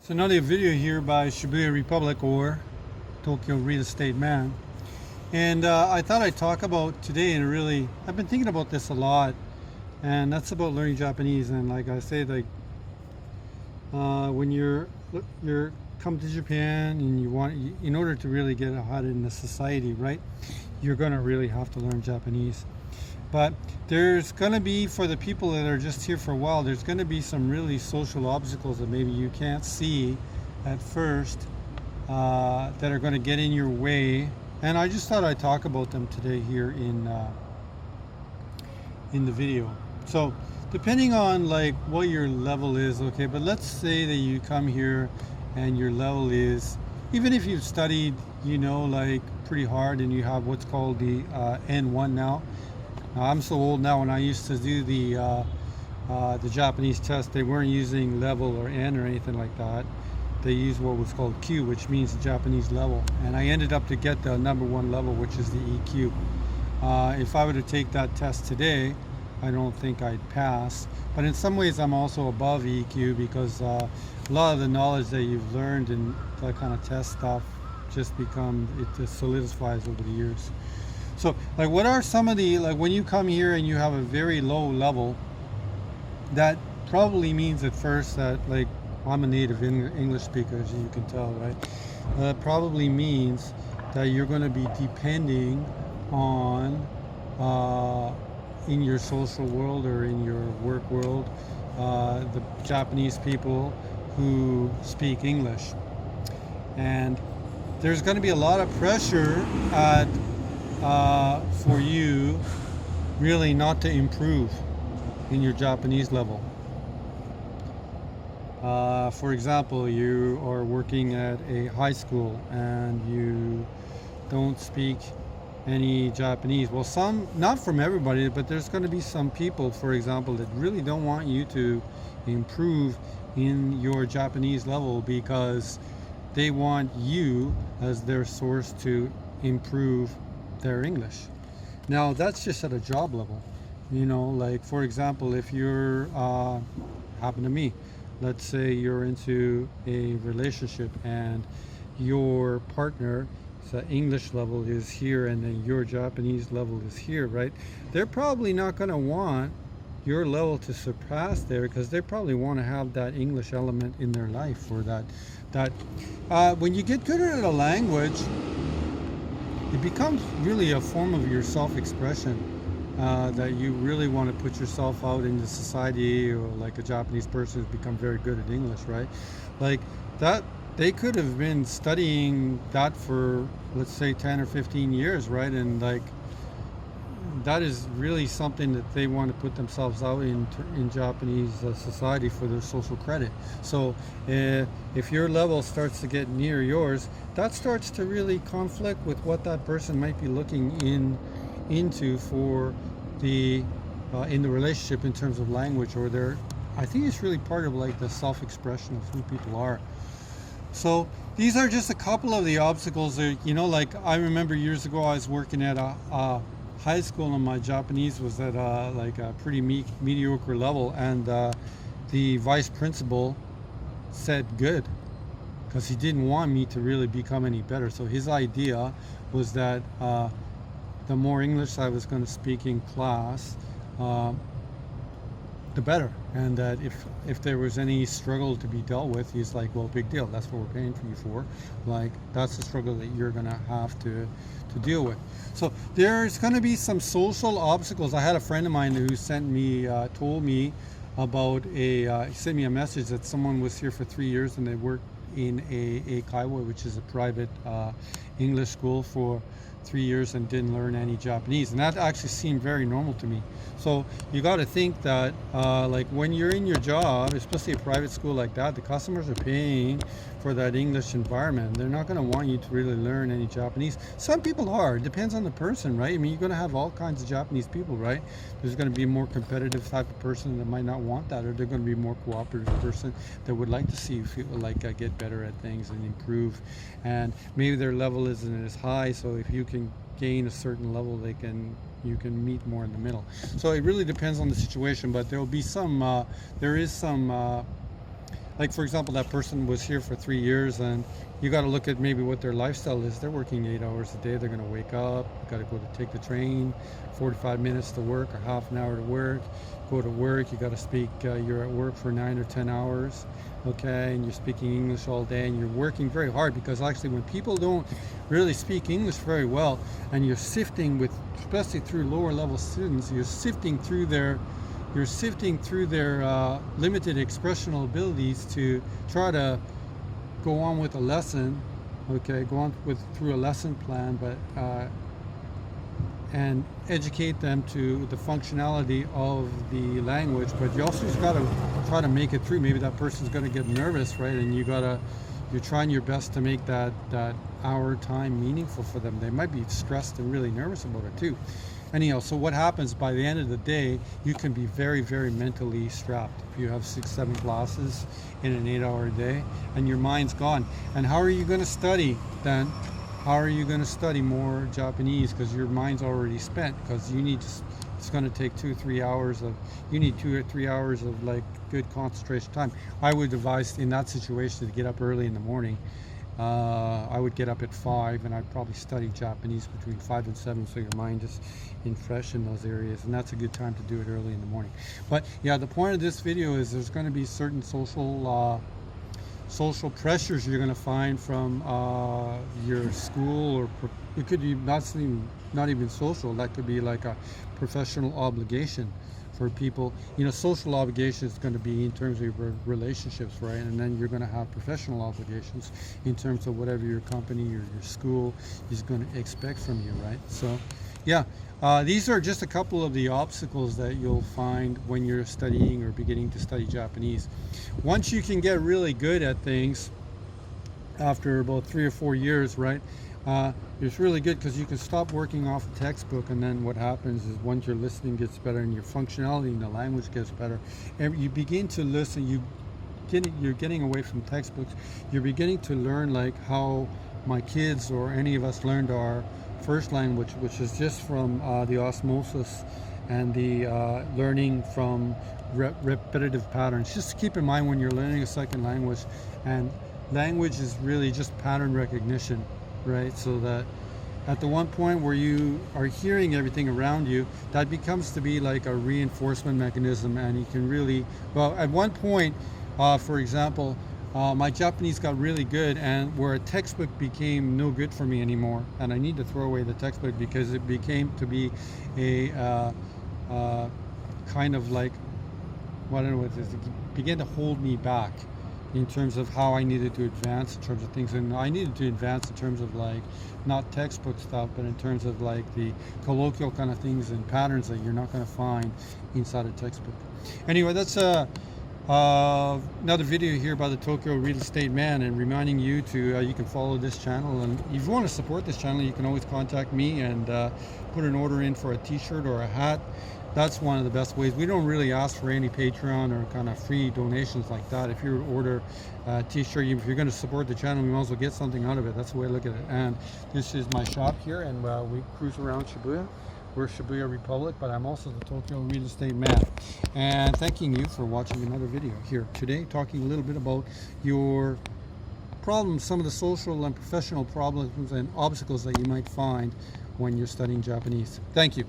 So another video here by Shibuya Republic or Tokyo Real Estate Man. And I thought I'd talk about today, and I've been thinking about this a lot, and that's about learning Japanese. And like I say, when you're come to Japan and in order to really get ahead in the society, right, you're gonna really have to learn Japanese. But there's going to be, for the people that are just here for a while, there's going to be some really social obstacles that maybe you can't see at first that are going to get in your way. And I just thought I'd talk about them today here in the video. So depending on like what your level is, okay, but let's say that you come here and your level is, even if you've studied, like pretty hard and you have what's called the N1 now. I'm so old now. When I used to do the Japanese test, they weren't using level or N or anything like that. They used what was called Q, which means the Japanese level. And I ended up to get the #1 level, which is the EQ. If I were to take that test today, I don't think I'd pass. But in some ways, I'm also above EQ because a lot of the knowledge that you've learned in that kind of test stuff just solidifies over the years. So, like, what are some of the, like, when you come here and you have a very low level, that probably means at first that, like, I'm a native English speaker, as you can tell, right? That probably means that you're going to be depending on, in your social world or in your work world, the Japanese people who speak English. And there's going to be a lot of pressure for you really not to improve in your Japanese level. For example, you are working at a high school and you don't speak any Japanese. Well, not from everybody, but there's going to be some people, for example, that really don't want you to improve in your Japanese level because they want you as their source to improve their English. Now that's just at a job level, like for example, if you're happen to me, let's say you're into a relationship and your partner's English level is here and then your Japanese level is here, right? They're probably not going to want your level to surpass there because they probably want to have that English element in their life, or that when you get good at a language, it becomes really a form of your self-expression, that you really want to put yourself out into society, or like a Japanese person has become very good at English, right? Like that, they could have been studying that for, let's say, 10 or 15 years, right? And like that is really something that they want to put themselves out in Japanese society for their social credit. So if your level starts to get near yours, that starts to really conflict with what that person might be looking into for the in the relationship in terms of language, or I think it's really part of like the self-expression of who people are. So these are just a couple of the obstacles that, like I remember years ago I was working at a high school and my Japanese was at like a pretty mediocre level, and the vice principal said good because he didn't want me to really become any better. So his idea was that the more English I was going to speak in class, the better, and that if there was any struggle to be dealt with, he's like, well, big deal, that's what we're paying for you for, like that's the struggle that you're gonna have to deal with. So there's going to be some social obstacles. I had a friend of mine who told me about he sent me a message that someone was here for 3 years and they worked in a Kaiwa, which is a private English school, for 3 years and didn't learn any Japanese, and that actually seemed very normal to me. So you got to think that like when you're in your job, especially a private school like that, the customers are paying for that English environment. They're not going to want you to really learn any Japanese. Some people are. It depends on the person, right? I mean, you're going to have all kinds of Japanese people, right? There's going to be a more competitive type of person that might not want that, or they're going to be a more cooperative person that would like to see you feel like get better at things and improve. And maybe their level isn't as high, so if you can gain a certain level, you can meet more in the middle. So it really depends on the situation, but there will be there is some like for example, that person was here for 3 years, and you got to look at maybe what their lifestyle is. They're working 8 hours a day. They're going to wake up, got to go to take the train, 45 minutes to work or half an hour to work, go to work. You got to speak, you're at work for 9 or 10 hours, okay, and you're speaking English all day, and you're working very hard, because actually when people don't really speak English very well, and you're sifting with, especially through lower level students, you're sifting through their limited expressional abilities to try to go on with a lesson, okay, go on with through a lesson plan, but and educate them to the functionality of the language. But you also just got to try to make it through. Maybe that person's going to get nervous, right? And you're trying your best to make that hour time meaningful for them. They might be stressed and really nervous about it too. Anyhow, so what happens by the end of the day, you can be very, very mentally strapped. If you have 6-7 classes in an 8-hour day and your mind's gone. And how are you going to study then? How are you going to study more Japanese? Because your mind's already spent, because you need to, it's going to take 2 or 3 hours of, you need 2 or 3 hours of like good concentration time. I would advise in that situation to get up early in the morning. I would get up at 5, and I'd probably study Japanese between 5 and 7, so your mind is fresh in those areas, and that's a good time to do it early in the morning. But yeah, the point of this video is there's going to be certain social pressures you're going to find from your school, or it could be not even social. That could be like a professional obligation for people. You know, social obligation is going to be in terms of your relationships, right? And then you're going to have professional obligations in terms of whatever your company or your school is going to expect from you, right? So yeah, these are just a couple of the obstacles that you'll find when you're studying or beginning to study Japanese. Once you can get really good at things after about 3 or 4 years, right? It's really good, because you can stop working off a textbook, and then what happens is once your listening gets better and your functionality in the language gets better, and you begin to listen, you're getting away from textbooks. You're beginning to learn like how my kids or any of us learned our first language, which is just from the osmosis and the learning from repetitive patterns. Just keep in mind when you're learning a second language, and language is really just pattern recognition, right? So that at the one point where you are hearing everything around you, that becomes to be like a reinforcement mechanism, and you can really, well, at one point, for example, my Japanese got really good, and where a textbook became no good for me anymore, and I need to throw away the textbook because it became to be a kind of like, well, I don't know what it is, it began to hold me back in terms of how I needed to advance in terms of things. And I needed to advance in terms of like not textbook stuff, but in terms of like the colloquial kind of things and patterns that you're not going to find inside a textbook. Anyway, that's another video here by the Tokyo Real Estate Man, and reminding you to you can follow this channel, and if you want to support this channel, you can always contact me and put an order in for a t-shirt or a hat. That's one of the best ways. We don't really ask for any Patreon or kind of free donations like that. If you order a t-shirt, if you're going to support the channel, we might as well get something out of it. That's the way I look at it. And this is my shop here, and we cruise around Shibuya. We're Shibuya Republic, but I'm also the Tokyo Real Estate Man. And thanking you for watching another video here today, talking a little bit about your problems, some of the social and professional problems and obstacles that you might find when you're studying Japanese. Thank you.